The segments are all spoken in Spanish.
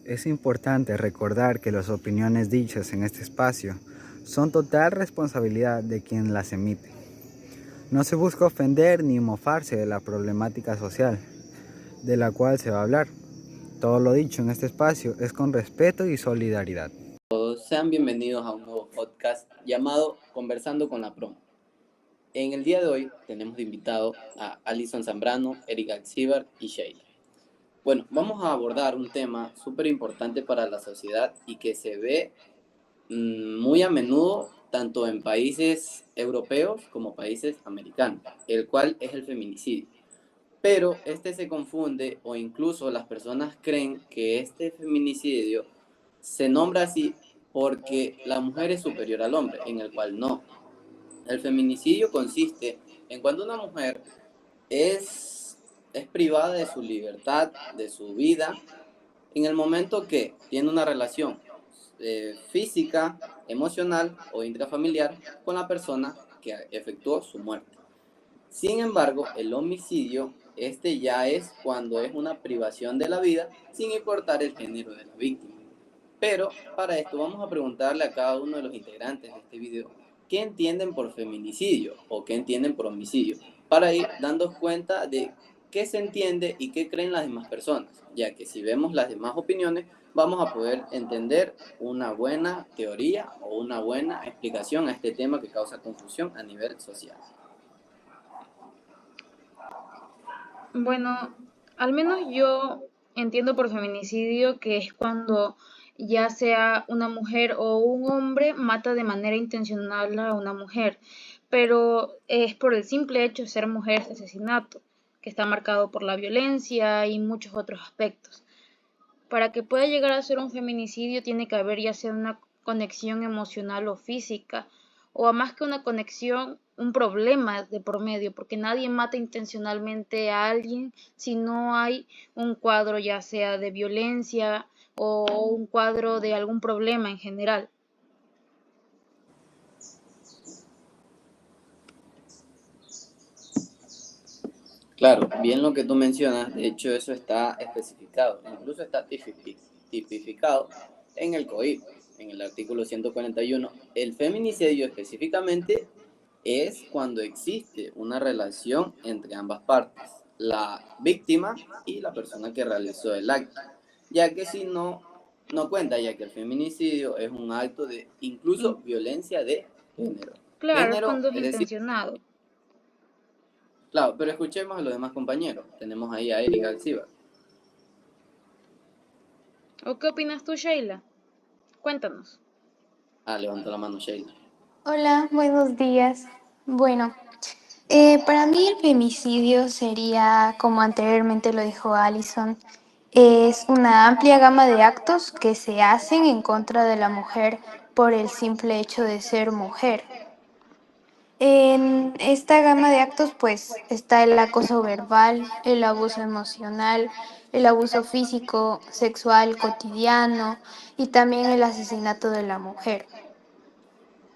Es importante recordar que las opiniones dichas en este espacio son total responsabilidad de quien las emite. No se busca ofender ni mofarse de la problemática social de la cual se va a hablar. Todo lo dicho en este espacio es con respeto y solidaridad. Sean bienvenidos a un nuevo podcast llamado Conversando con la Promo. En el día de hoy tenemos de invitado a Alison Zambrano, Erika Alcibar y Sheila. Bueno, vamos a abordar un tema súper importante para la sociedad y que se ve muy a menudo tanto en países europeos como países americanos, el cual es el feminicidio. Pero este se confunde o incluso las personas creen que este feminicidio se nombra así porque la mujer es superior al hombre, en el cual no. El feminicidio consiste en cuando una mujer es privada de su libertad, de su vida, en el momento que tiene una relación física, emocional o intrafamiliar con la persona que efectuó su muerte. Sin embargo, el homicidio, este ya es cuando es una privación de la vida sin importar el género de la víctima. Pero para esto vamos a preguntarle a cada uno de los integrantes de este video qué entienden por feminicidio o qué entienden por homicidio, para ir dando cuenta de qué se entiende y qué creen las demás personas, ya que si vemos las demás opiniones vamos a poder entender una buena teoría o una buena explicación a este tema que causa confusión a nivel social. Bueno, al menos yo entiendo por feminicidio que es cuando ya sea una mujer o un hombre mata de manera intencional a una mujer, pero es por el simple hecho de ser mujer este asesinato, que está marcado por la violencia y muchos otros aspectos. Para que pueda llegar a ser un feminicidio tiene que haber ya sea una conexión emocional o física, o a más que una conexión, un problema de por medio, porque nadie mata intencionalmente a alguien si no hay un cuadro ya sea de violencia o un cuadro de algún problema en general. Claro, bien lo que tú mencionas, de hecho eso está especificado, incluso está tipificado en el COIP, en el artículo 141. El feminicidio específicamente es cuando existe una relación entre ambas partes, la víctima y la persona que realizó el acto, ya que si no, no cuenta, ya que el feminicidio es un acto de incluso violencia de género. Claro, es Género, cuando es es decir, intencionado. claro, pero escuchemos a los demás compañeros. Tenemos ahí a Erika Alcibar. ¿O qué opinas tú, Sheila? Cuéntanos. Ah, levantó la mano Sheila. Hola, buenos días. Bueno, para mí el femicidio sería, como anteriormente lo dijo Alison, es una amplia gama de actos que se hacen en contra de la mujer por el simple hecho de ser mujer. En esta gama de actos, pues, está el acoso verbal, el abuso emocional, el abuso físico, sexual, cotidiano y también el asesinato de la mujer.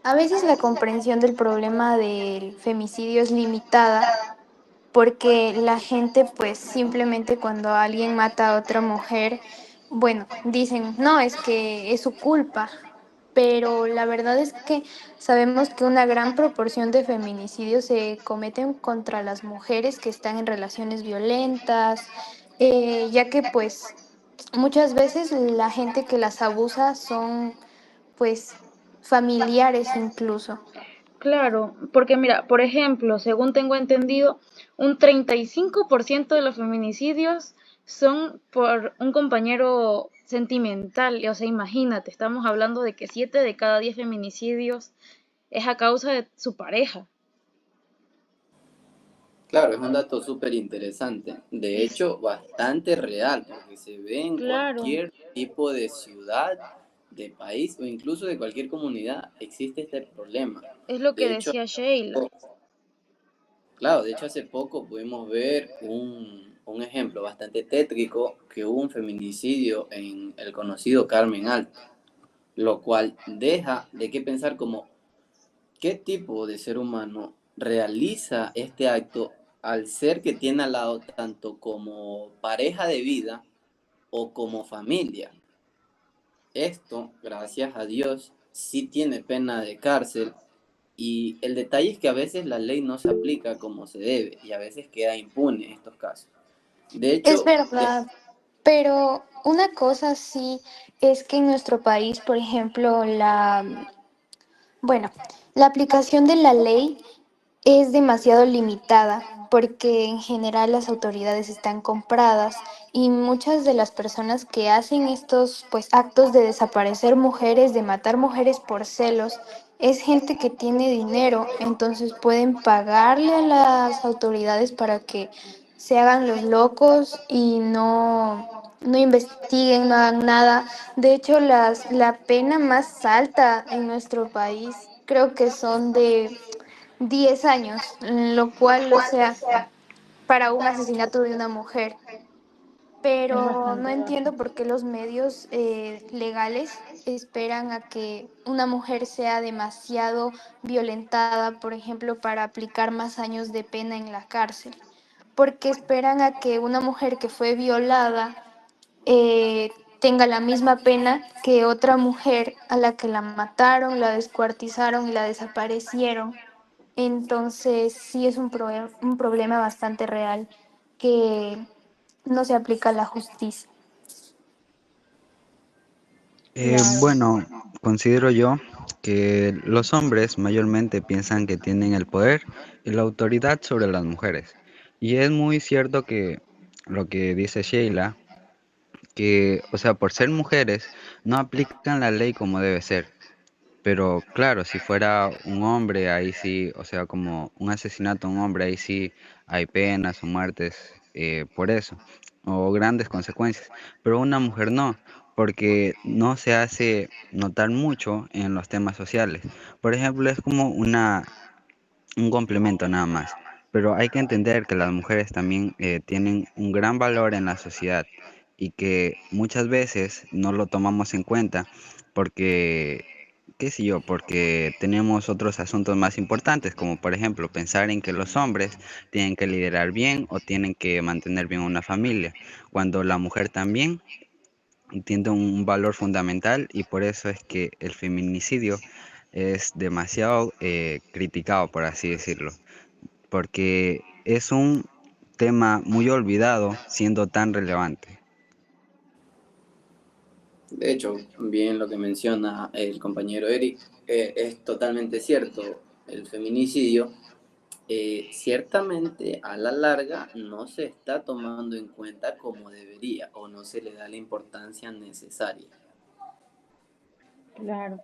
A veces la comprensión del problema del femicidio es limitada porque la gente pues simplemente cuando alguien mata a otra mujer, bueno, dicen, no, es que es su culpa, pero la verdad es que sabemos que una gran proporción de feminicidios se cometen contra las mujeres que están en relaciones violentas, ya que pues muchas veces la gente que las abusa son pues familiares incluso. Claro, porque mira, por ejemplo, según tengo entendido, un 35% de los feminicidios son por un compañero sentimental. O sea, imagínate, estamos hablando de que 7 de cada 10 feminicidios es a causa de su pareja. Claro, es un dato súper interesante. De Es hecho, bastante real, porque se ve en claro, cualquier tipo de ciudad, de país o incluso de cualquier comunidad. Existe este problema. es lo que De hecho, decía Sheila. claro, de hecho hace poco pudimos ver un ejemplo bastante tétrico que hubo un feminicidio en el conocido Carmen Alto, lo cual deja de qué pensar como ¿qué tipo de ser humano realiza este acto al ser que tiene al lado tanto como pareja de vida o como familia? Esto, gracias a Dios, sí tiene pena de cárcel y el detalle es que a veces la ley no se aplica como se debe y a veces queda impune estos casos. De Es hecho, verdad, pero una cosa sí es que en nuestro país, por ejemplo, bueno, la aplicación de la ley es demasiado limitada porque en general las autoridades están compradas y muchas de las personas que hacen estos pues actos de desaparecer mujeres, de matar mujeres por celos, es gente que tiene dinero, entonces pueden pagarle a las autoridades para que se hagan los locos y no investiguen, no hagan nada. De hecho, la pena más alta en nuestro país creo que son de 10 años, lo cual, o sea, para un asesinato de una mujer. Es Pero no bastante bajo. entiendo por qué los medios legales esperan a que una mujer sea demasiado violentada, por ejemplo, para aplicar más años de pena en la cárcel. Porque esperan a que una mujer que fue violada tenga la misma pena que otra mujer a la que la mataron, la descuartizaron y la desaparecieron. Entonces, sí es un problema bastante real que no se aplica la justicia. Claro. Bueno, considero yo que los hombres mayormente piensan que tienen el poder y la autoridad sobre las mujeres. Y es muy cierto que lo que dice Sheila, que, o sea, por ser mujeres, no aplican la ley como debe ser. Pero claro, si fuera un hombre, ahí sí, o sea, como un asesinato a un hombre, ahí sí hay penas o muertes por eso, o grandes consecuencias. Pero una mujer no, porque no se hace notar mucho en los temas sociales. Por ejemplo, es como un complemento nada más. Pero hay que entender que las mujeres también tienen un gran valor en la sociedad y que muchas veces no lo tomamos en cuenta porque, qué sé yo, porque tenemos otros asuntos más importantes, como por ejemplo pensar en que los hombres tienen que liderar bien o tienen que mantener bien una familia, cuando la mujer también tiene un valor fundamental y por eso es que el feminicidio es demasiado criticado, por así decirlo, porque es un tema muy olvidado siendo tan relevante. de hecho, bien lo que menciona el compañero Eric, es totalmente cierto. El feminicidio ciertamente a la larga no se está tomando en cuenta como debería o no se le da la importancia necesaria. Claro.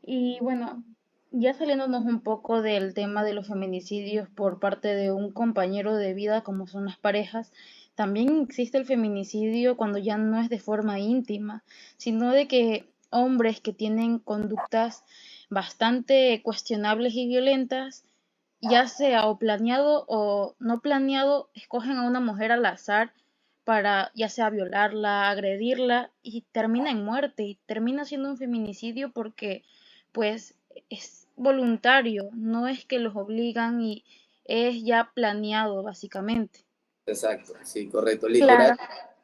Y bueno, ya saliéndonos un poco del tema de los feminicidios por parte de un compañero de vida, como son las parejas, también existe el feminicidio cuando ya no es de forma íntima, sino de que hombres que tienen conductas bastante cuestionables y violentas, ya sea o planeado o no planeado, escogen a una mujer al azar para ya sea violarla, agredirla y termina en muerte y termina siendo un feminicidio porque pues es voluntario, no es que los obligan y es ya planeado básicamente. Exacto, sí, correcto. Literal, Claro.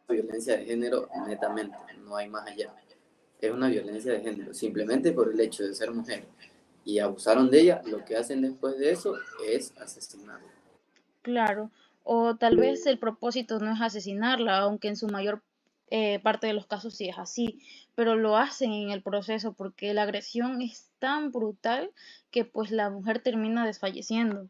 violencia de género netamente, no hay más allá. Es una violencia de género, simplemente por el hecho de ser mujer y abusaron de ella, lo que hacen después de eso es asesinarla. Claro, o tal vez el propósito no es asesinarla, aunque en su mayor parte de los casos sí es así, pero lo hacen en el proceso porque la agresión es tan brutal que pues la mujer termina desfalleciendo.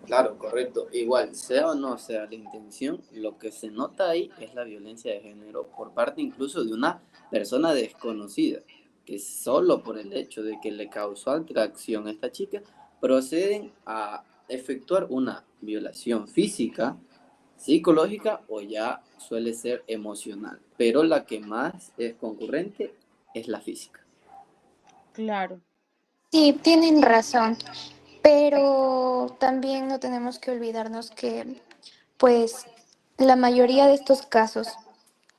Claro, correcto. Igual, sea o no sea la intención, lo que se nota ahí es la violencia de género por parte incluso de una persona desconocida, que solo por el hecho de que le causó atracción a esta chica, proceden a efectuar una violación física, psicológica o ya suele ser emocional. Pero la que más es concurrente es la física. Claro, Sí, tienen razón, pero también no tenemos que olvidarnos que, pues, la mayoría de estos casos,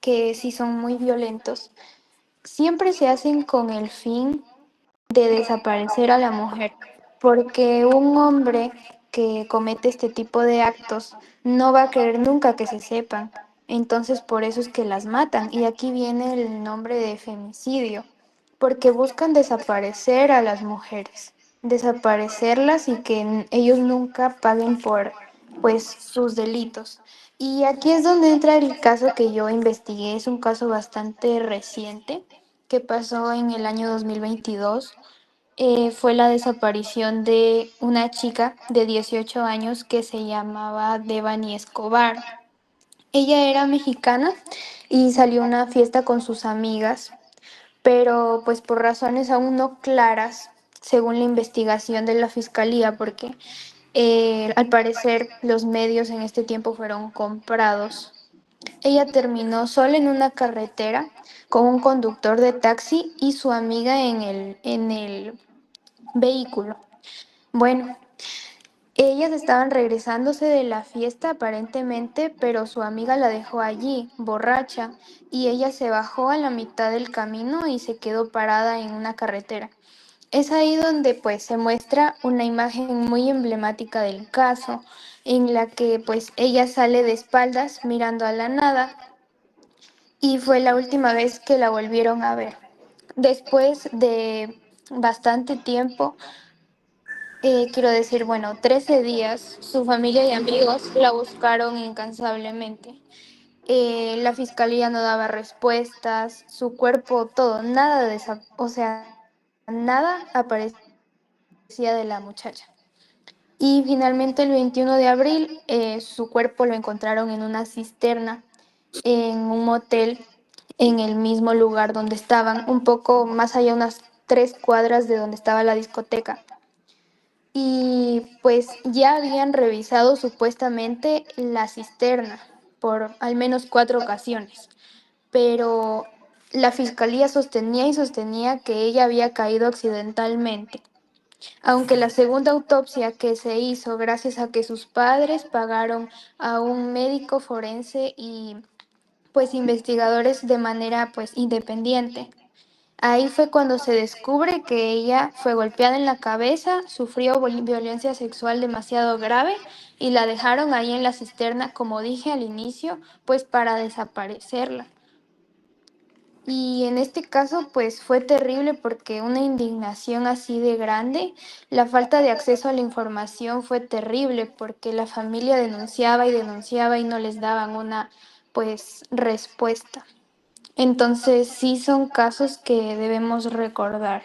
que sí son muy violentos, siempre se hacen con el fin de desaparecer a la mujer, porque un hombre que comete este tipo de actos no va a querer nunca que se sepan. Entonces por eso es que las matan. Y aquí viene el nombre de femicidio, porque buscan desaparecer a las mujeres, desaparecerlas y que ellos nunca paguen por pues sus delitos. Y aquí es donde entra el caso que yo investigué, es un caso bastante reciente que pasó en el año 2022. Fue la desaparición de una chica de 18 años que se llamaba Devani Escobar. Ella era mexicana y salió a una fiesta con sus amigas, pero pues por razones aún no claras, según la investigación de la fiscalía, porque al parecer los medios en este tiempo fueron comprados. Ella terminó sola en una carretera con un conductor de taxi y su amiga en el vehículo. Bueno, ellas estaban regresándose de la fiesta aparentemente, pero su amiga la dejó allí, borracha, y ella se bajó a la mitad del camino y se quedó parada en una carretera. Es ahí donde pues se muestra una imagen muy emblemática del caso, en la que pues ella sale de espaldas mirando a la nada y fue la última vez que la volvieron a ver. Después de bastante tiempo, quiero decir, bueno, 13 días, su familia y amigos la buscaron incansablemente. La fiscalía no daba respuestas, su cuerpo, todo, nada de esa, o sea, nada aparecía de la muchacha. Y finalmente el 21 de abril su cuerpo lo encontraron en una cisterna, en un motel, en el mismo lugar donde estaban, un poco más allá, unas 3 cuadras de donde estaba la discoteca. Y pues ya habían revisado supuestamente la cisterna por al menos 4 ocasiones, pero la fiscalía sostenía y sostenía que ella había caído accidentalmente, aunque la segunda autopsia que se hizo gracias a que sus padres pagaron a un médico forense y pues investigadores de manera pues independiente. Ahí fue cuando se descubre que ella fue golpeada en la cabeza, sufrió violencia sexual demasiado grave y la dejaron ahí en la cisterna, como dije al inicio, pues para desaparecerla. Y en este caso, pues fue terrible porque una indignación así de grande, la falta de acceso a la información fue terrible porque la familia denunciaba y denunciaba y no les daban una, pues, respuesta. Entonces, sí son casos que debemos recordar,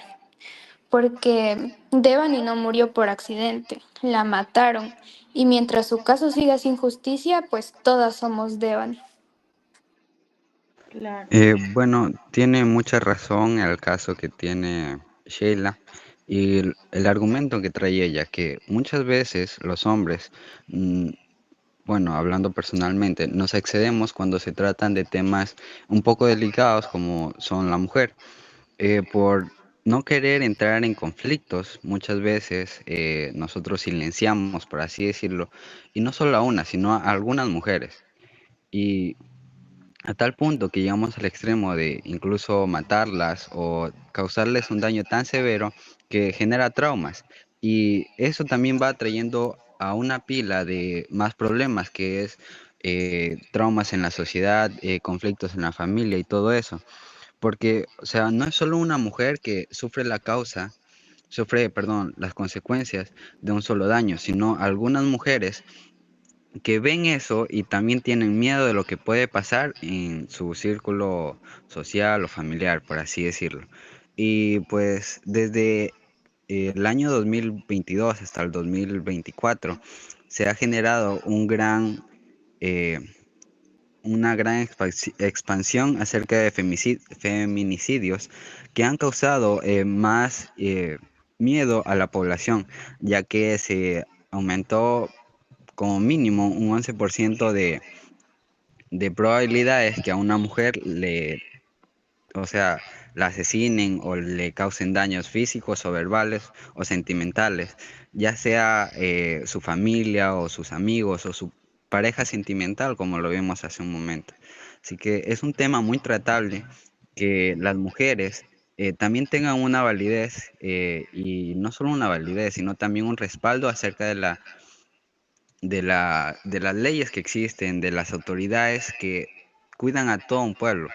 porque Devani no murió por accidente, la mataron. Y mientras su caso siga sin justicia, pues todas somos Devani. Claro. Bueno, tiene mucha razón el caso que tiene Sheila y el argumento que trae ella, que muchas veces los hombres, mm, bueno, hablando personalmente, nos excedemos cuando se tratan de temas un poco delicados como son la mujer. Por no querer entrar en conflictos, muchas veces nosotros silenciamos, por así decirlo, y no solo a una, sino a algunas mujeres. Y a tal punto que llegamos al extremo de incluso matarlas o causarles un daño tan severo que genera traumas. Y eso también va trayendo a una pila de más problemas, que es traumas en la sociedad, conflictos en la familia y todo eso. Porque, o sea, no es solo una mujer que sufre, perdón, las consecuencias de un solo daño, sino algunas mujeres que ven eso y también tienen miedo de lo que puede pasar en su círculo social o familiar, por así decirlo. Y pues desde el año 2022 hasta el 2024 se ha generado eh, una gran expansión acerca de feminicidios que han causado más miedo a la población, ya que se aumentó como mínimo un 11% de probabilidades que a una mujer o sea, la asesinen o le causen daños físicos o verbales o sentimentales, ya sea su familia o sus amigos o su pareja sentimental, como lo vimos hace un momento. Así que es un tema muy tratable que las mujeres también tengan una validez y no solo una validez, sino también un respaldo acerca de las leyes que existen, de las autoridades que cuidan a todo un pueblo.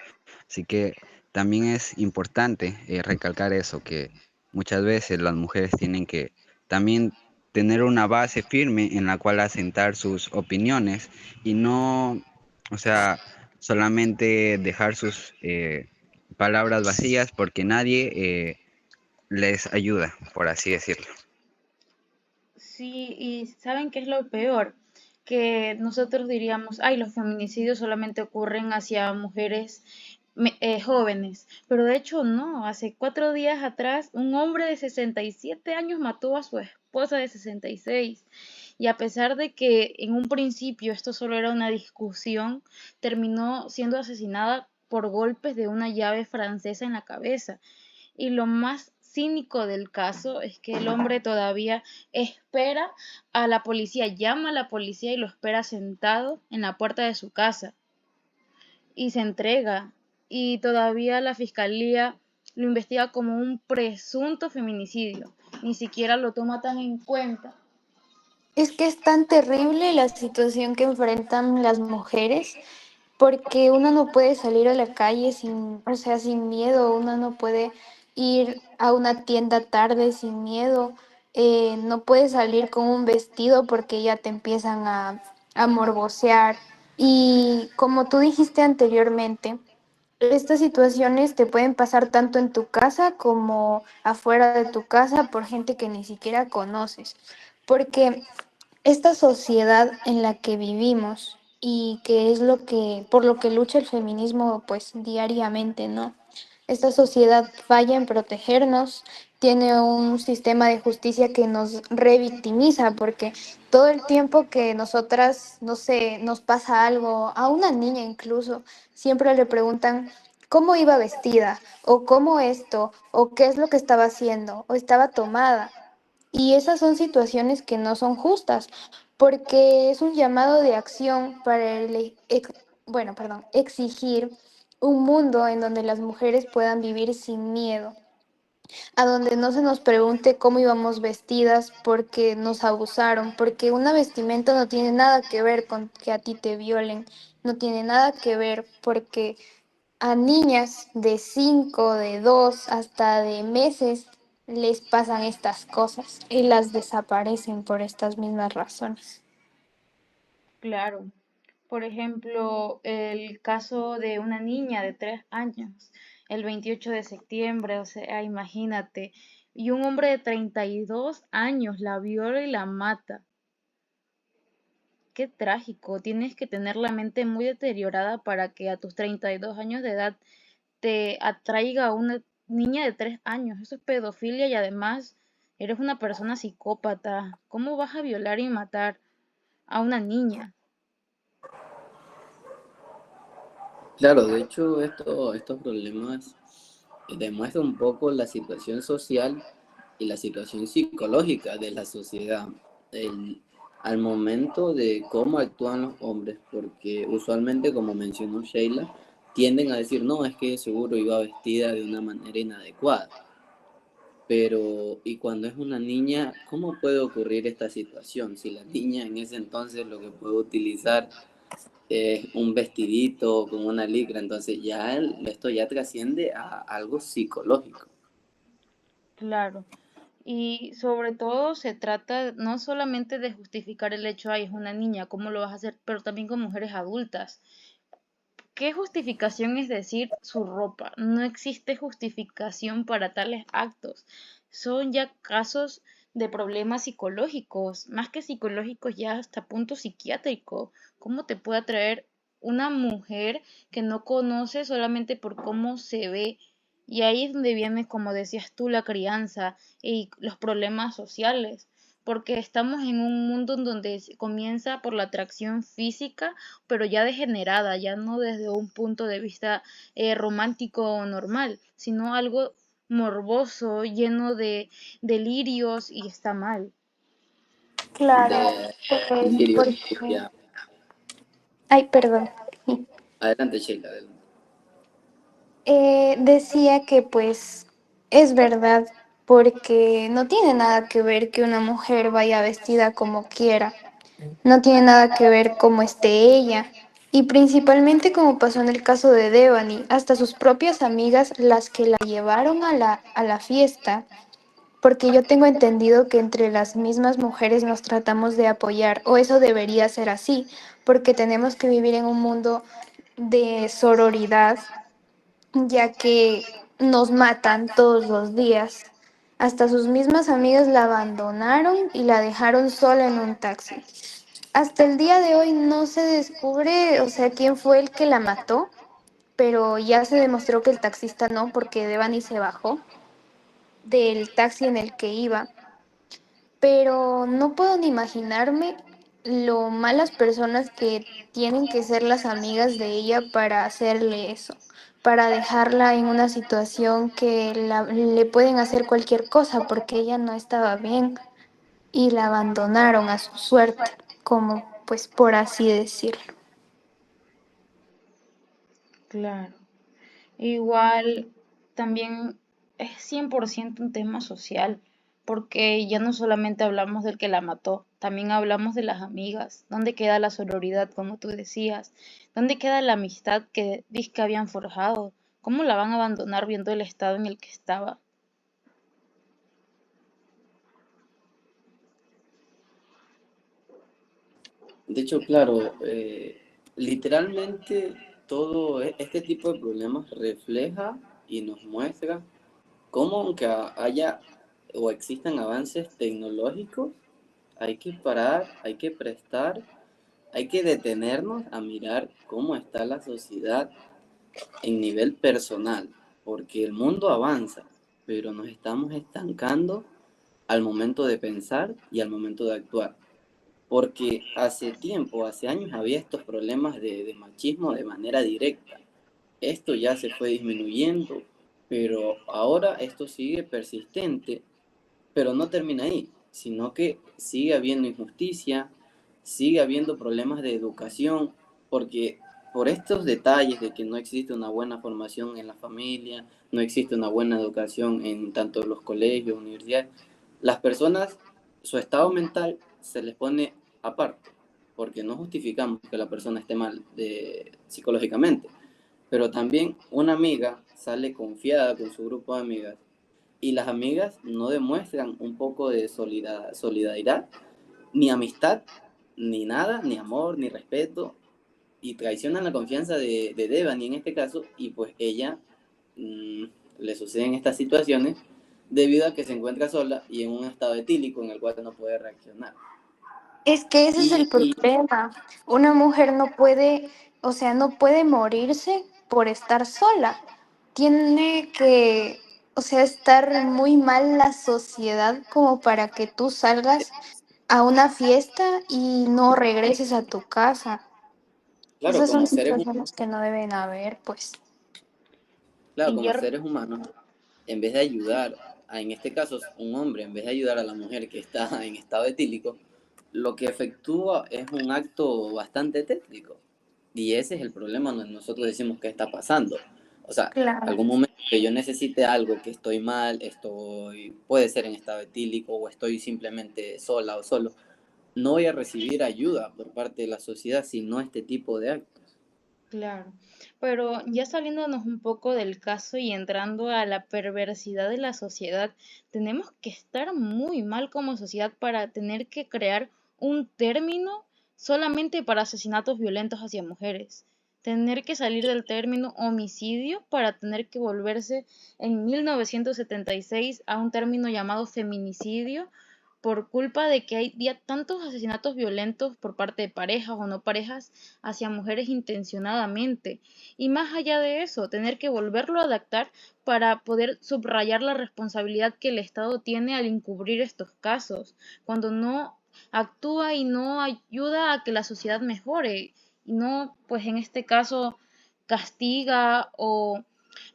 Así que también es importante recalcar eso, que muchas veces las mujeres tienen que también tener una base firme en la cual asentar sus opiniones y no, o sea, solamente dejar sus palabras vacías porque nadie les ayuda, por así decirlo. Sí, y ¿saben qué es lo peor? Que nosotros diríamos, ay, los feminicidios solamente ocurren hacia mujeres jóvenes, pero de hecho no, hace 4 días atrás un hombre de 67 años mató a su esposa de 66 y a pesar de que en un principio esto solo era una discusión, terminó siendo asesinada por golpes de una llave francesa en la cabeza. Y lo más cínico del caso es que el hombre todavía espera a la policía, llama a la policía y lo espera sentado en la puerta de su casa y se entrega. Y todavía la fiscalía lo investiga como un presunto feminicidio. Ni siquiera lo toma tan en cuenta. Es que es tan terrible la situación que enfrentan las mujeres porque uno no puede salir a la calle sin, o sea, sin miedo, uno no puede ir a una tienda tarde sin miedo, no puedes salir con un vestido porque ya te empiezan a morbosear. Y como tú dijiste anteriormente, estas situaciones te pueden pasar tanto en tu casa como afuera de tu casa por gente que ni siquiera conoces, porque esta sociedad en la que vivimos y que es lo que, por lo que lucha el feminismo pues diariamente, ¿no? Esta sociedad falla en protegernos, tiene un sistema de justicia que nos revictimiza porque todo el tiempo que nosotras, no sé, nos pasa algo, a una niña incluso, siempre le preguntan cómo iba vestida o cómo esto o qué es lo que estaba haciendo o estaba tomada. Y esas son situaciones que no son justas, porque es un llamado de acción para bueno, perdón, exigir un mundo en donde las mujeres puedan vivir sin miedo, a donde no se nos pregunte cómo íbamos vestidas porque nos abusaron, porque una vestimenta no tiene nada que ver con que a ti te violen, no tiene nada que ver porque a niñas de 5, de 2, hasta de meses les pasan estas cosas y las desaparecen por estas mismas razones. Claro. Por ejemplo, el caso de una niña de 3 años, el 28 de septiembre, o sea, imagínate, y un hombre de 32 años la viola y la mata. Qué trágico, tienes que tener la mente muy deteriorada para que a tus 32 años de edad te atraiga una niña de 3 años. Eso es pedofilia y además eres una persona psicópata. ¿Cómo vas a violar y matar a una niña? Claro, de hecho, estos problemas demuestran un poco la situación social y la situación psicológica de la sociedad al momento de cómo actúan los hombres, porque usualmente, como mencionó Sheila, tienden a decir, no, es que seguro iba vestida de una manera inadecuada. Pero, y cuando es una niña, ¿cómo puede ocurrir esta situación? Si la niña en ese entonces lo que puede utilizar es un vestidito con una licra, entonces ya esto ya trasciende a algo psicológico. Claro. Y sobre todo se trata no solamente de justificar el hecho, ay, es una niña, ¿cómo lo vas a hacer? Pero también con mujeres adultas. ¿Qué justificación es decir su ropa? No existe justificación para tales actos. Son ya casos de problemas psicológicos, más que psicológicos ya hasta punto psiquiátrico. ¿Cómo te puede atraer una mujer que no conoce solamente por cómo se ve? Y ahí es donde viene, como decías tú, la crianza y los problemas sociales, porque estamos en un mundo en donde comienza por la atracción física pero ya degenerada, ya no desde un punto de vista romántico o normal, sino algo morboso, lleno de delirios y está mal. Claro, De lirio, porque... ya. Ay, perdón. Adelante, Sheila, adelante. Decía que pues es verdad, porque no tiene nada que ver que una mujer vaya vestida como quiera. No tiene nada que ver cómo esté ella. Y principalmente como pasó en el caso de Devani, hasta sus propias amigas las que la llevaron a la fiesta, porque yo tengo entendido que entre las mismas mujeres nos tratamos de apoyar, o eso debería ser así, porque tenemos que vivir en un mundo de sororidad, ya que nos matan todos los días. Hasta sus mismas amigas la abandonaron y la dejaron sola en un taxi. Hasta el día de hoy no se descubre, o sea, quién fue el que la mató, pero ya se demostró que el taxista no, porque Devani se bajó del taxi en el que iba. Pero no puedo ni imaginarme lo malas personas que tienen que ser las amigas de ella para hacerle eso, para dejarla en una situación que le pueden hacer cualquier cosa porque ella no estaba bien y la abandonaron a su suerte, como pues por así decirlo. Claro. Igual también es 100% un tema social, porque ya no solamente hablamos del que la mató, también hablamos de las amigas. ¿Dónde queda la sororidad, como tú decías? ¿Dónde queda la amistad que que habían forjado? ¿Cómo la van a abandonar viendo el estado en el que estaba? De hecho, claro, literalmente todo este tipo de problemas refleja y nos muestra cómo aunque haya o existan avances tecnológicos, hay que parar, hay que prestar, hay que detenernos a mirar cómo está la sociedad en nivel personal, porque el mundo avanza, pero nos estamos estancando al momento de pensar y al momento de actuar. Porque hace tiempo, hace años había estos problemas de machismo de manera directa. Esto ya se fue disminuyendo, pero ahora esto sigue persistente, pero no termina ahí, sino que sigue habiendo injusticia, sigue habiendo problemas de educación, porque por estos detalles de que no existe una buena formación en la familia, no existe una buena educación en tanto los colegios, universidades, las personas, su estado mental se les pone aparte, porque no justificamos que la persona esté mal psicológicamente, pero también una amiga sale confiada con su grupo de amigas y las amigas no demuestran un poco de solidaridad, ni amistad, ni nada, ni amor, ni respeto, y traicionan la confianza de Devani en este caso, y pues ella mmm, le suceden estas situaciones debido a que se encuentra sola y en un estado etílico en el cual no puede reaccionar. Es que ese es el Y problema. Una mujer no puede, o sea, no puede morirse por estar sola. Tiene que, o sea, estar muy mal la sociedad como para que tú salgas a una fiesta y no regreses a tu casa. claro, Esas son como seres, situaciones que no deben haber, pues. claro, Y yo como seres humanos, en vez de ayudar, en este caso un hombre, en vez de ayudar a la mujer que está en estado etílico, lo que efectúa es un acto bastante tétrico. Y ese es el problema donde nosotros decimos que está pasando. O sea, Claro. algún momento que yo necesite algo, que estoy mal, puede ser en estado etílico o estoy simplemente sola o solo, no voy a recibir ayuda por parte de la sociedad, sino este tipo de actos. Claro, pero ya saliéndonos un poco del caso y entrando a la perversidad de la sociedad, tenemos que estar muy mal como sociedad para tener que crear un término solamente para asesinatos violentos hacia mujeres. Tener que salir del término homicidio para tener que volverse en 1976 a un término llamado feminicidio por culpa de que hay ya tantos asesinatos violentos por parte de parejas o no parejas hacia mujeres intencionadamente. Y más allá de eso, tener que volverlo a adaptar para poder subrayar la responsabilidad que el Estado tiene al encubrir estos casos, cuando no actúa y no ayuda a que la sociedad mejore, y no, pues en este caso, castiga o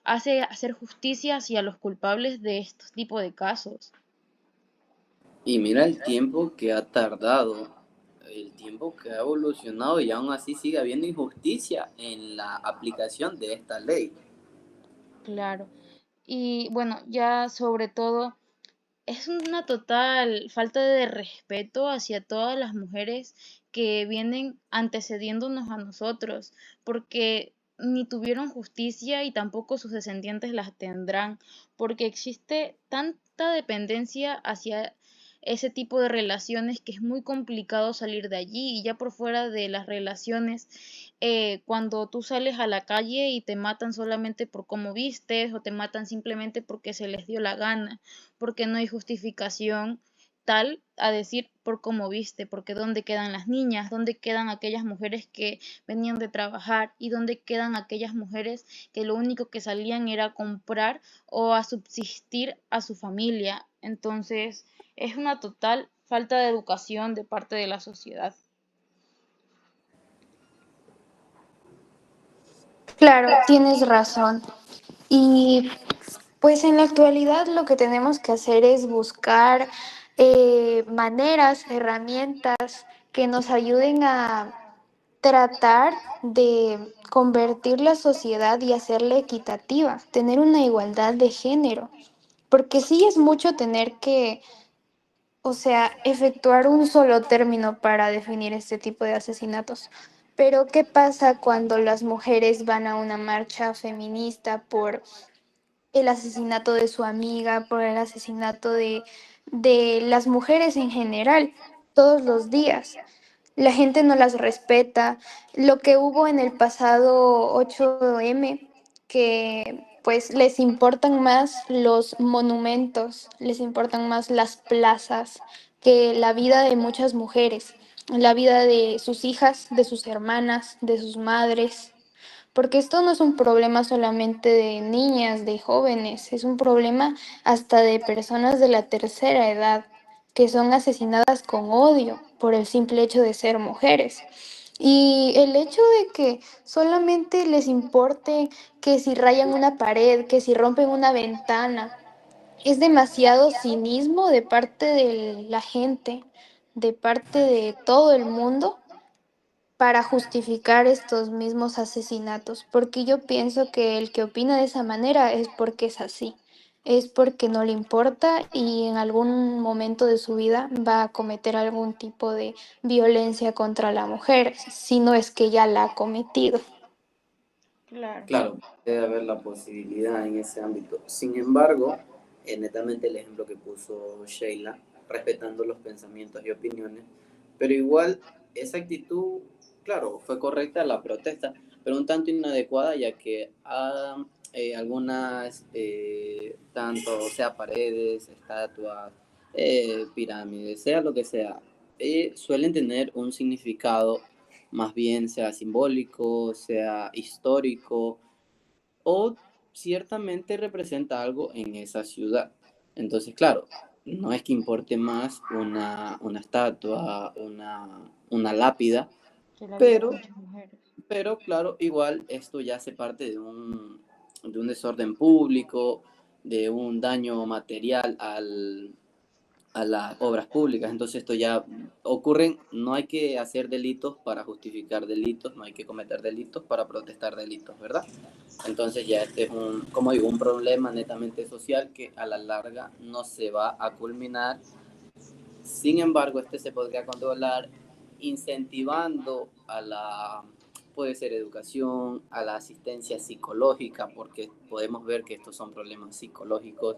hace hacer justicia hacia los culpables de estos tipos de casos. Y mira el tiempo que ha tardado, el tiempo que ha evolucionado y aún así sigue habiendo injusticia en la aplicación de esta ley. Claro. Y bueno, ya sobre todo Es una total falta de respeto hacia todas las mujeres que vienen antecediéndonos a nosotros, porque ni tuvieron justicia y tampoco sus descendientes las tendrán, porque existe tanta dependencia hacia ese tipo de relaciones que es muy complicado salir de allí. Y ya por fuera de las relaciones, cuando tú sales a la calle y te matan solamente por cómo vistes o te matan simplemente porque se les dio la gana, porque no hay justificación tal a decir por cómo viste, porque dónde quedan las niñas, dónde quedan aquellas mujeres que venían de trabajar y dónde quedan aquellas mujeres que lo único que salían era a comprar o a subsistir a su familia. Entonces, es una total falta de educación de parte de la sociedad. Claro, tienes razón. Y pues en la actualidad lo que tenemos que hacer es buscar maneras, herramientas que nos ayuden a tratar de convertir la sociedad y hacerla equitativa, tener una igualdad de género, porque sí es mucho tener que, o sea, efectuar un solo término para definir este tipo de asesinatos. Pero ¿qué pasa cuando las mujeres van a una marcha feminista por el asesinato de su amiga, por el asesinato de las mujeres en general, todos los días? La gente no las respeta. Lo que hubo en el pasado 8M, que pues les importan más los monumentos, les importan más las plazas que la vida de muchas mujeres, la vida de sus hijas, de sus hermanas, de sus madres. Porque esto no es un problema solamente de niñas, de jóvenes, es un problema hasta de personas de la tercera edad que son asesinadas con odio por el simple hecho de ser mujeres. Y el hecho de que solamente les importe que si rayan una pared, que si rompen una ventana, es demasiado cinismo de parte de la gente, de parte de todo el mundo para justificar estos mismos asesinatos, porque yo pienso que el que opina de esa manera es porque es así, es porque no le importa y en algún momento de su vida va a cometer algún tipo de violencia contra la mujer, si no es que ya la ha cometido. Claro. Claro, debe haber la posibilidad en ese ámbito. Sin embargo, netamente el ejemplo que puso Sheila, respetando los pensamientos y opiniones, pero igual esa actitud, claro, fue correcta la protesta, pero un tanto inadecuada ya que algunas, tanto sea paredes, estatuas, pirámides, sea lo que sea, suelen tener un significado más bien sea simbólico, sea histórico o ciertamente representa algo en esa ciudad. Entonces, claro, no es que importe más una estatua, una lápida, Que la vida de pero, muchas mujeres. pero claro, igual esto ya hace parte de un desorden público, de un daño material a las obras públicas. Entonces esto ya ocurren, no hay que hacer delitos para justificar delitos, no hay que cometer delitos para protestar delitos, ¿verdad? Entonces ya este es como digo, un problema netamente social que a la larga no se va a culminar. Sin embargo, este se podría controlar incentivando a la, puede ser educación, a la asistencia psicológica, porque podemos ver que estos son problemas psicológicos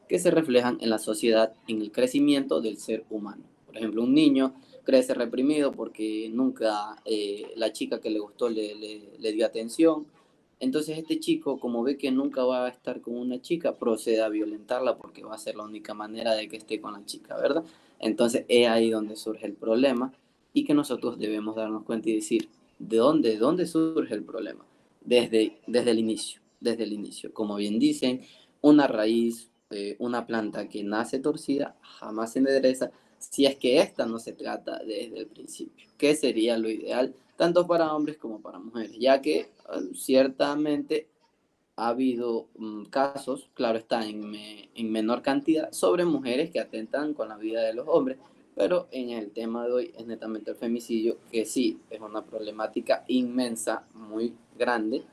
que se reflejan en la sociedad, en el crecimiento del ser humano. Por ejemplo, un niño crece reprimido porque nunca la chica que le gustó le dio atención. Entonces este chico, como ve que nunca va a estar con una chica, procede a violentarla porque va a ser la única manera de que esté con la chica, ¿verdad? Entonces es ahí donde surge el problema y que nosotros debemos darnos cuenta y decir, de dónde surge el problema? Desde desde el inicio. Como bien dicen, una raíz, una planta que nace torcida, jamás se endereza si es que esta no se trata desde el principio. ¿Qué sería lo ideal, tanto para hombres como para mujeres? Ya que ciertamente ha habido casos, claro está, en menor cantidad, sobre mujeres que atentan con la vida de los hombres, pero en el tema de hoy es netamente el femicidio, que sí, es una problemática inmensa, muy grande,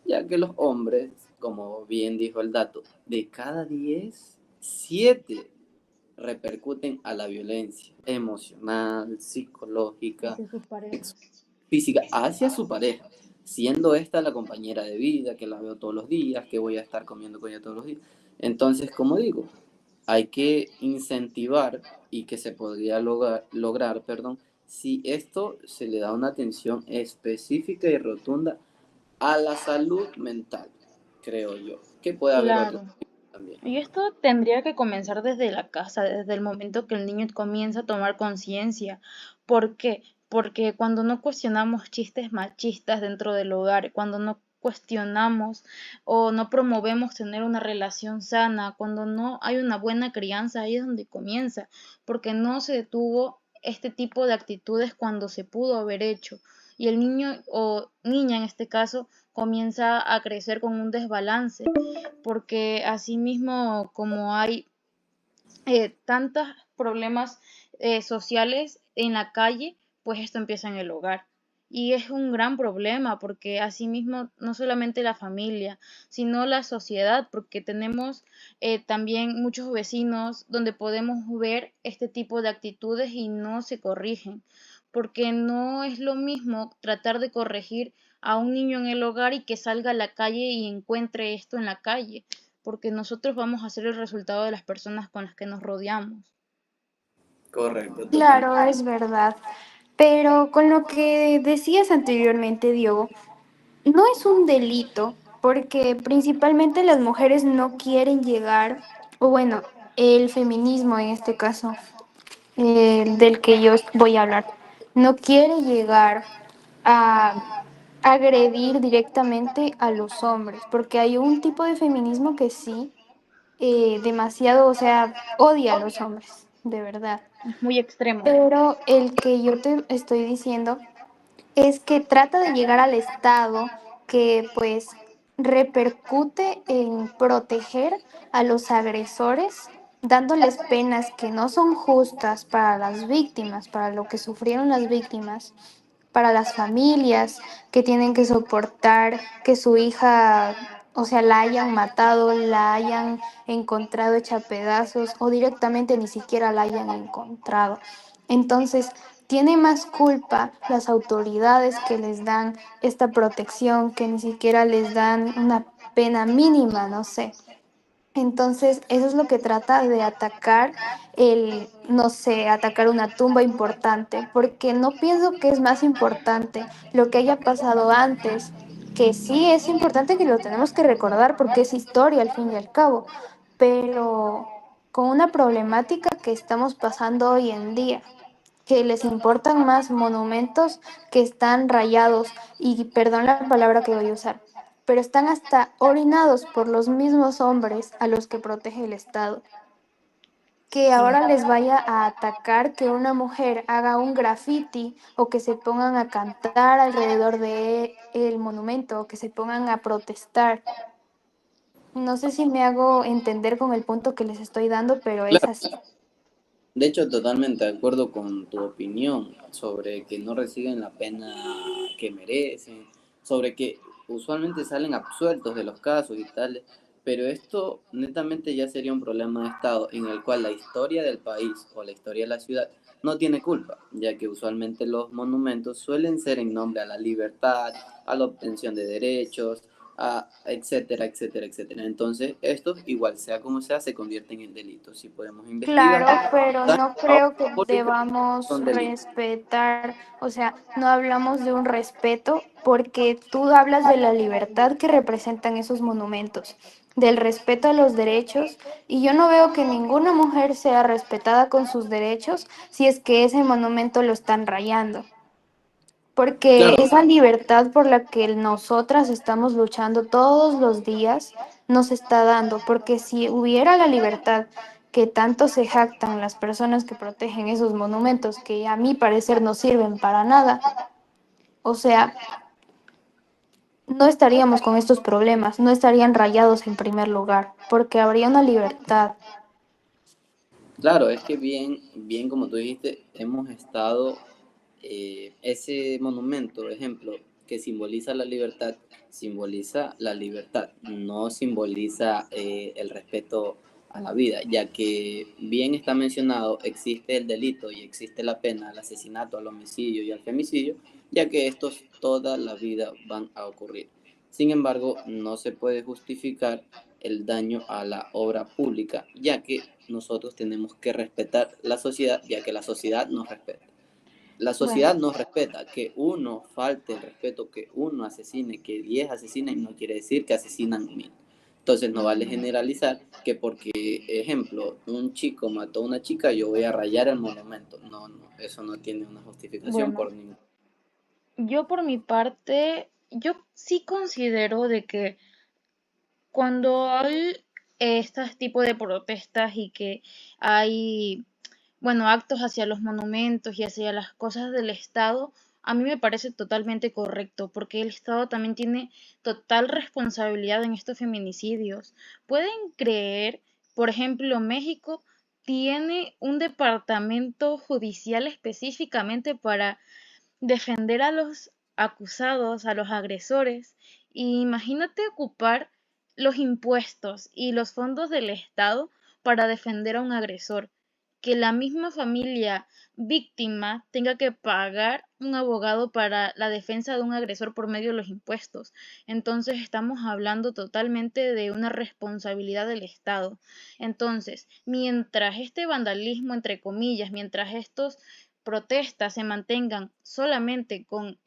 ya que los hombres, como bien dijo el dato, de cada 10, 7 repercuten a la violencia emocional, psicológica, hacia sus parejas. física hacia su pareja, siendo esta la compañera de vida, que la veo todos los días, que voy a estar comiendo con ella todos los días. Entonces, como digo, hay que incentivar y que se podría lograr, perdón, si esto se le da una atención específica y rotunda a la salud mental, creo yo, que puede haber otros Claro. también. Y esto tendría que comenzar desde la casa, desde el momento que el niño comienza a tomar conciencia. ¿Por qué? Porque cuando no cuestionamos chistes machistas dentro del hogar, cuando no cuestionamos o no promovemos tener una relación sana, cuando no hay una buena crianza, ahí es donde comienza, porque no se detuvo este tipo de actitudes cuando se pudo haber hecho. Y el niño o niña en este caso comienza a crecer con un desbalance porque asimismo como hay tantos problemas sociales en la calle, pues esto empieza en el hogar. Y es un gran problema porque asimismo no solamente la familia, sino la sociedad, porque tenemos también muchos vecinos donde podemos ver este tipo de actitudes y no se corrigen, porque no es lo mismo tratar de corregir a un niño en el hogar y que salga a la calle y encuentre esto en la calle, porque nosotros vamos a ser el resultado de las personas con las que nos rodeamos. Correcto, totalmente. Claro, es verdad. Pero con lo que decías anteriormente, Diogo, no es un delito, porque principalmente las mujeres no quieren llegar, o bueno, el feminismo en este caso, del que yo voy a hablar, no quiere llegar a agredir directamente a los hombres, porque hay un tipo de feminismo que sí, demasiado, o sea, odia a los hombres, de verdad. Es muy extremo. Pero el que yo te estoy diciendo es que trata de llegar al estado que pues repercute en proteger a los agresores, dándoles penas que no son justas para las víctimas, para lo que sufrieron las víctimas, para las familias que tienen que soportar que su hija, o sea, la hayan matado, la hayan encontrado hecha pedazos o directamente ni siquiera la hayan encontrado. Entonces, tiene más culpa las autoridades que les dan esta protección, que ni siquiera les dan una pena mínima, no sé. Entonces, eso es lo que trata de atacar el, no sé, atacar una tumba importante, porque no pienso que es más importante lo que haya pasado antes, que sí es importante que lo tenemos que recordar porque es historia al fin y al cabo, pero con una problemática que estamos pasando hoy en día, que les importan más monumentos que están rayados, y perdón la palabra que voy a usar, pero están hasta orinados por los mismos hombres a los que protege el Estado. Que Sí. ahora les vaya a atacar que una mujer haga un graffiti o que se pongan a cantar alrededor de el monumento o que se pongan a protestar. No sé si me hago entender con el punto que les estoy dando, pero es Claro, así. de hecho, totalmente de acuerdo con tu opinión sobre que no reciben la pena que merecen, sobre que usualmente salen absueltos de los casos y tales, pero esto netamente ya sería un problema de Estado en el cual la historia del país o la historia de la ciudad no tiene culpa, ya que usualmente los monumentos suelen ser en nombre a la libertad, a la obtención de derechos, etcétera, etcétera, etcétera. Entonces, estos, igual sea como sea, se convierten en delitos. Si podemos investigar, Claro, pero daño no a obra creo que pública debamos son delitos. respetar, o sea, no hablamos de un respeto porque tú hablas de la libertad que representan esos monumentos, del respeto a los derechos, y yo no veo que ninguna mujer sea respetada con sus derechos si es que ese monumento lo están rayando. Porque Claro, esa libertad por la que nosotras estamos luchando todos los días nos está dando, porque si hubiera la libertad que tanto se jactan las personas que protegen esos monumentos, que a mi parecer no sirven para nada, o sea, no estaríamos con estos problemas, no estarían rayados en primer lugar, porque habría una libertad. claro, es que bien, bien como tú dijiste, hemos estado, ese monumento, ejemplo, que simboliza la libertad, no simboliza el respeto a la vida, ya que bien está mencionado, existe el delito y existe la pena al asesinato, al homicidio y al femicidio, ya que estos toda la vida van a ocurrir. Sin embargo, no se puede justificar el daño a la obra pública, ya que nosotros tenemos que respetar la sociedad, ya que la sociedad nos respeta. La Bueno, sociedad nos respeta, que uno falte el respeto, que uno asesine, que 10 asesinen, no quiere decir que asesinan 1000. Entonces no vale generalizar que porque, ejemplo, un chico mató a una chica, yo voy a rayar el monumento. No, no, eso no tiene una justificación bueno, por ningún. yo por mi parte, yo sí considero de que cuando hay este tipo de protestas y que hay, bueno, actos hacia los monumentos y hacia las cosas del Estado, a mí me parece totalmente correcto, porque el Estado también tiene total responsabilidad en estos feminicidios. ¿Pueden creer, por ejemplo, México tiene un departamento judicial específicamente para defender a los acusados, a los agresores? Y imagínate ocupar los impuestos y los fondos del Estado para defender a un agresor, que la misma familia víctima tenga que pagar un abogado para la defensa de un agresor por medio de los impuestos. Entonces estamos hablando totalmente de una responsabilidad del Estado. Entonces, mientras este vandalismo, entre comillas, mientras estos protestas se mantengan solamente con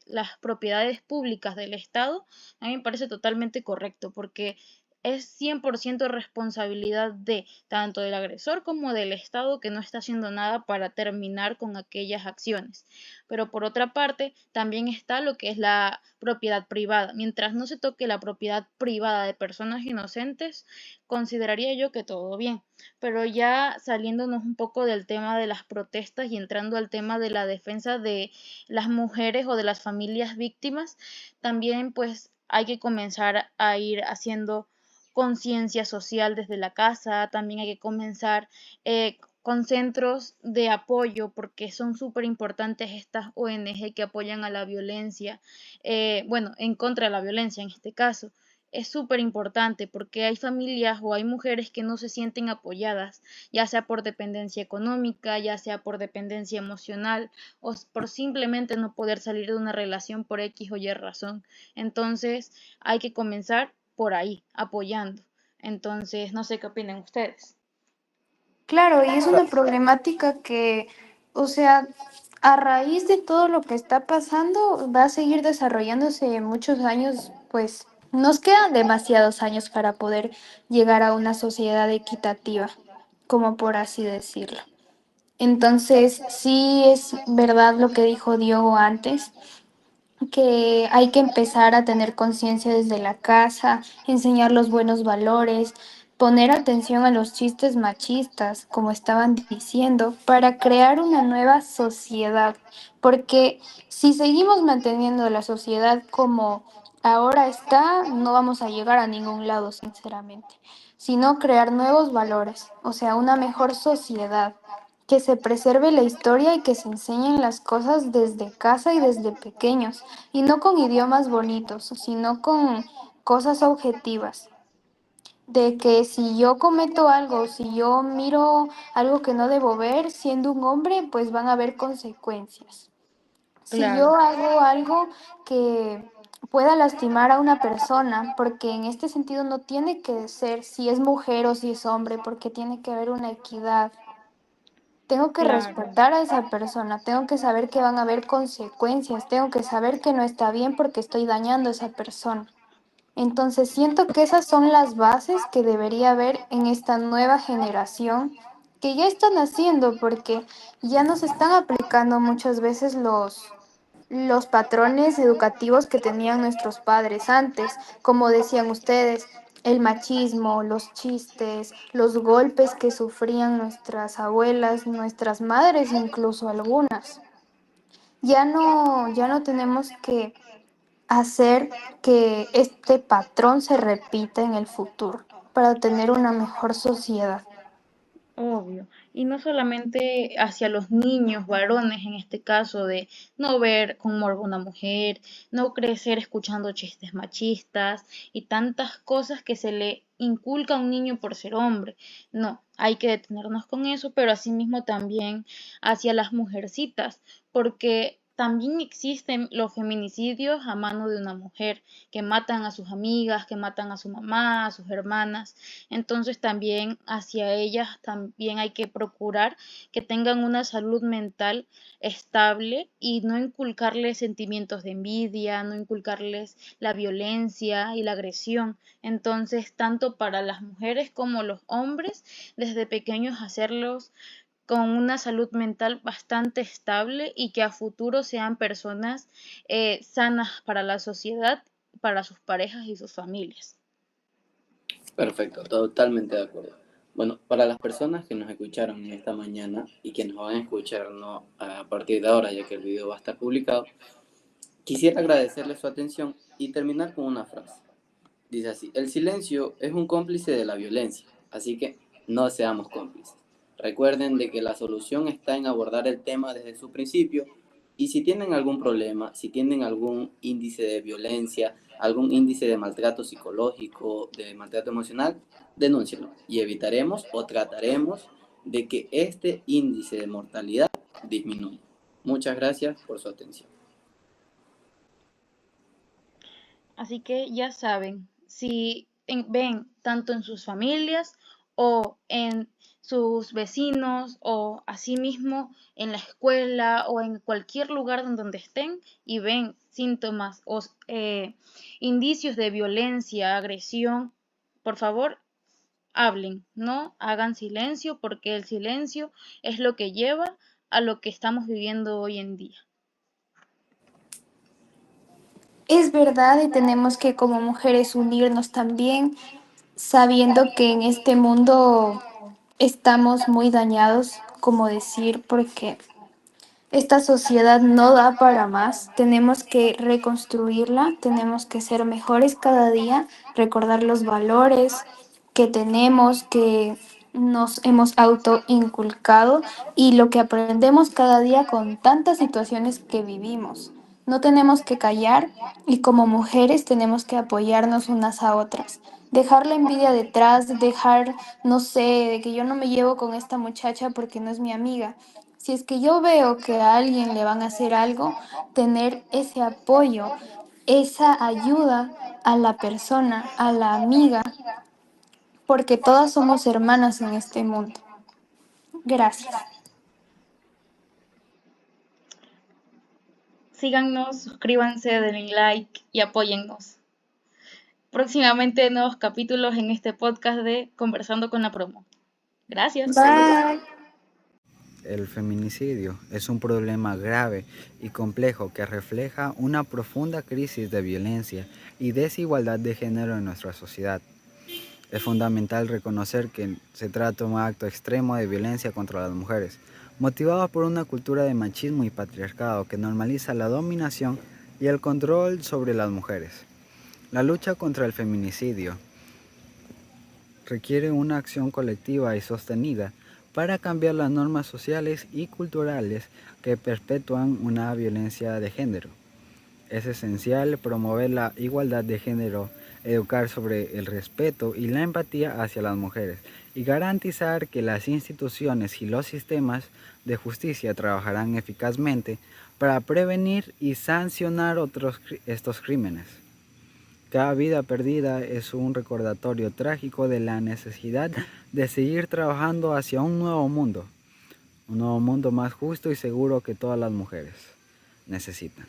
las propiedades públicas del Estado, a mí me parece totalmente correcto, porque es 100% responsabilidad de tanto del agresor como del Estado, que no está haciendo nada para terminar con aquellas acciones. Pero por otra parte, también está lo que es la propiedad privada. Mientras no se toque la propiedad privada de personas inocentes, consideraría yo que todo bien. Pero ya saliéndonos un poco del tema de las protestas y entrando al tema de la defensa de las mujeres o de las familias víctimas, también pues hay que comenzar a ir haciendo conciencia social desde la casa. También hay que comenzar con centros de apoyo, porque son súper importantes estas ONG que apoyan a la violencia, bueno, en contra de la violencia en este caso. Es súper importante porque hay familias o hay mujeres que no se sienten apoyadas, ya sea por dependencia económica, ya sea por dependencia emocional o por simplemente no poder salir de una relación por X o Y razón. Entonces hay que comenzar por ahí, apoyando. Entonces, no sé qué opinan ustedes. Claro, y es una problemática que, o sea, a raíz de todo lo que está pasando, va a seguir desarrollándose muchos años, pues nos quedan demasiados años para poder llegar a una sociedad equitativa, como por así decirlo. Entonces, sí es verdad lo que dijo Diogo antes, que hay que empezar a tener conciencia desde la casa, enseñar los buenos valores, poner atención a los chistes machistas, como estaban diciendo, para crear una nueva sociedad. Porque si seguimos manteniendo la sociedad como ahora está, no vamos a llegar a ningún lado, sinceramente, sino crear nuevos valores, o sea, una mejor sociedad, que se preserve la historia y que se enseñen las cosas desde casa y desde pequeños, y no con idiomas bonitos, sino con cosas objetivas. De que si yo cometo algo, si yo miro algo que no debo ver, siendo un hombre, pues van a haber consecuencias. Si Claro, yo hago algo que pueda lastimar a una persona, porque en este sentido no tiene que ser si es mujer o si es hombre, porque tiene que haber una equidad. Tengo que claro, respetar a esa persona, tengo que saber que van a haber consecuencias, tengo que saber que no está bien porque estoy dañando a esa persona. Entonces siento que esas son las bases que debería haber en esta nueva generación, que ya están haciendo porque ya nos están aplicando muchas veces los patrones educativos que tenían nuestros padres antes, como decían ustedes, el machismo, los chistes, los golpes que sufrían nuestras abuelas, nuestras madres, incluso algunas. Ya no tenemos que hacer que este patrón se repita en el futuro para tener una mejor sociedad. Obvio. Y no solamente hacia los niños, varones en este caso, de no ver con morbo a una mujer, no crecer escuchando chistes machistas y tantas cosas que se le inculca a un niño por ser hombre. No, hay que detenernos con eso, pero asimismo también hacia las mujercitas, porque también existen los feminicidios a mano de una mujer, que matan a sus amigas, que matan a su mamá, a sus hermanas. Entonces también hacia ellas también hay que procurar que tengan una salud mental estable y no inculcarles sentimientos de envidia, no inculcarles la violencia y la agresión. Entonces, tanto para las mujeres como los hombres, desde pequeños hacerlos con una salud mental bastante estable y que a futuro sean personas sanas para la sociedad, para sus parejas y sus familias. Perfecto, totalmente de acuerdo. Bueno, para las personas que nos escucharon en esta mañana y que nos van a escuchar ¿no? a partir de ahora, ya que el video va a estar publicado, quisiera agradecerles su atención y terminar con una frase. Dice así: el silencio es un cómplice de la violencia, así que no seamos cómplices. Recuerden de que la solución está en abordar el tema desde su principio, y si tienen algún problema, si tienen algún índice de violencia, algún índice de maltrato psicológico, de maltrato emocional, denúncienlo y evitaremos o trataremos de que este índice de mortalidad disminuya. Muchas gracias por su atención. Así que ya saben, si ven tanto en sus familias o en sus vecinos o asimismo en la escuela o en cualquier lugar donde estén y ven síntomas o indicios de violencia, agresión, por favor, hablen, no hagan silencio porque el silencio es lo que lleva a lo que estamos viviendo hoy en día. Es verdad y tenemos que como mujeres unirnos también, sabiendo que en este mundo estamos muy dañados, como decir, porque esta sociedad no da para más, tenemos que reconstruirla, tenemos que ser mejores cada día, recordar los valores que tenemos, que nos hemos autoinculcado y lo que aprendemos cada día con tantas situaciones que vivimos. No tenemos que callar y como mujeres tenemos que apoyarnos unas a otras. Dejar la envidia detrás, dejar, no sé, de que yo no me llevo con esta muchacha porque no es mi amiga. Si es que yo veo que a alguien le van a hacer algo, tener ese apoyo, esa ayuda a la persona, a la amiga, porque todas somos hermanas en este mundo. Gracias. Síganos, suscríbanse, denle like y apóyennos. Próximamente nuevos capítulos en este podcast de Conversando con la Promo. Gracias. Bye. El feminicidio es un problema grave y complejo que refleja una profunda crisis de violencia y desigualdad de género en nuestra sociedad. Es fundamental reconocer que se trata de un acto extremo de violencia contra las mujeres, motivado por una cultura de machismo y patriarcado que normaliza la dominación y el control sobre las mujeres. La lucha contra el feminicidio requiere una acción colectiva y sostenida para cambiar las normas sociales y culturales que perpetúan una violencia de género. Es esencial promover la igualdad de género, educar sobre el respeto y la empatía hacia las mujeres y garantizar que las instituciones y los sistemas de justicia trabajarán eficazmente para prevenir y sancionar estos crímenes. Cada vida perdida es un recordatorio trágico de la necesidad de seguir trabajando hacia un nuevo mundo más justo y seguro que todas las mujeres necesitan.